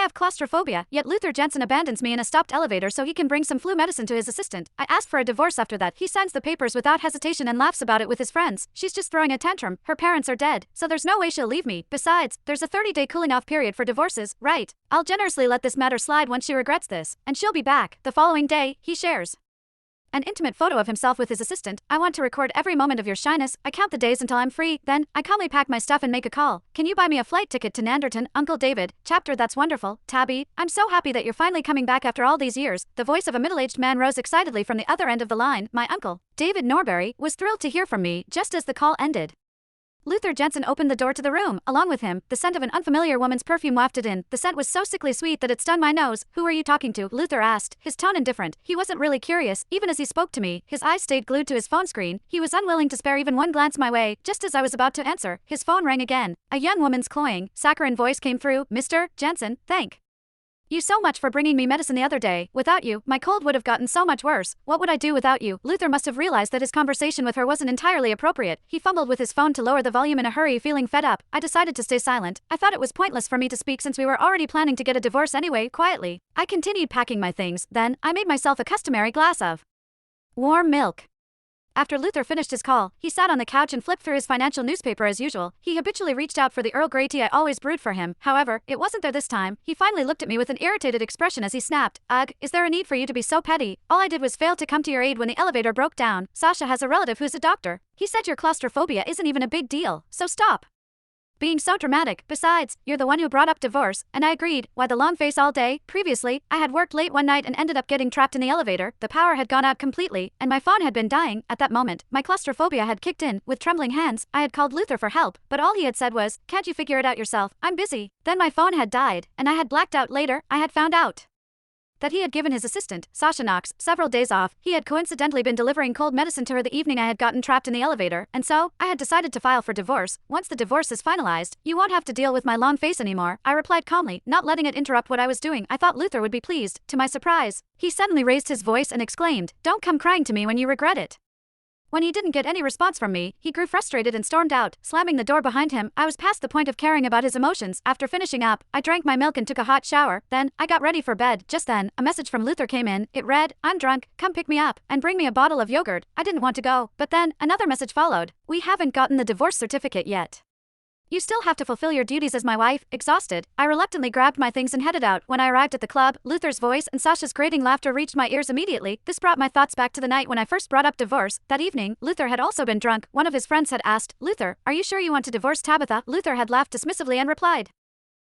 have claustrophobia, yet Luther Jensen abandons me in a stopped elevator so he can bring some flu medicine to his assistant. I ask for a divorce after that. He signs the papers without hesitation and laughs about it with his friends. She's just throwing a tantrum. Her parents are dead, so there's no way she'll leave me. Besides, there's a 30-day cooling off period for divorces, right? I'll generously let this matter slide once she regrets this, and she'll be back. The following day, he shares an intimate photo of himself with his assistant. I want to record every moment of your shyness. I count the days until I'm free. Then, I calmly pack my stuff and make a call. Can you buy me a flight ticket to Nanderton, Uncle David? Chapter That's wonderful, Tabby. I'm so happy that you're finally coming back after all these years. The voice of a middle-aged man rose excitedly from the other end of the line. My uncle, David Norbury, was thrilled to hear from me just as the call ended. Luther Jensen opened the door to the room. Along with him, the scent of an unfamiliar woman's perfume wafted in. The scent was so sickly sweet that it stung my nose. Who are you talking to? Luther asked, his tone indifferent. He wasn't really curious. Even as he spoke to me, his eyes stayed glued to his phone screen. He was unwilling to spare even one glance my way. Just as I was about to answer, his phone rang again. A young woman's cloying, saccharine voice came through. Mr. Jensen, thank you so much for bringing me medicine the other day. Without you, my cold would have gotten so much worse. What would I do without you? Luther must have realized that his conversation with her wasn't entirely appropriate. He fumbled with his phone to lower the volume in a hurry, feeling fed up. I decided to stay silent. I thought it was pointless for me to speak since we were already planning to get a divorce anyway. Quietly, I continued packing my things. Then, I made myself a customary glass of warm milk. After Luther finished his call, he sat on the couch and flipped through his financial newspaper as usual. He habitually reached out for the Earl Grey tea I always brewed for him. However, it wasn't there this time. He finally looked at me with an irritated expression as he snapped, "Ugh, is there a need for you to be so petty? All I did was fail to come to your aid when the elevator broke down. Sasha has a relative who's a doctor. He said your claustrophobia isn't even a big deal, so stop being so dramatic. Besides, you're the one who brought up divorce." And I agreed. Why the long face all day? Previously, I had worked late one night and ended up getting trapped in the elevator. The power had gone out completely, and my phone had been dying. At that moment, my claustrophobia had kicked in. With trembling hands, I had called Luther for help, but all he had said was, "Can't you figure it out yourself? I'm busy." Then my phone had died, and I had blacked out. Later, I had found out that he had given his assistant, Sasha Knox, several days off. He had coincidentally been delivering cold medicine to her the evening I had gotten trapped in the elevator, and so, I had decided to file for divorce. Once the divorce is finalized, you won't have to deal with my long face anymore, I replied calmly, not letting it interrupt what I was doing. I thought Luther would be pleased. To my surprise, he suddenly raised his voice and exclaimed, "Don't come crying to me when you regret it." When he didn't get any response from me, he grew frustrated and stormed out, slamming the door behind him. I was past the point of caring about his emotions. After finishing up, I drank my milk and took a hot shower. Then, I got ready for bed. Just then, a message from Luther came in. It read, "I'm drunk, come pick me up, and bring me a bottle of yogurt." I didn't want to go, but then, another message followed. "We haven't gotten the divorce certificate yet. You still have to fulfill your duties as my wife." Exhausted, I reluctantly grabbed my things and headed out. When I arrived at the club, Luther's voice and Sasha's grating laughter reached my ears immediately. This brought my thoughts back to the night when I first brought up divorce. That evening, Luther had also been drunk. One of his friends had asked, "Luther, are you sure you want to divorce Tabitha?" Luther had laughed dismissively and replied,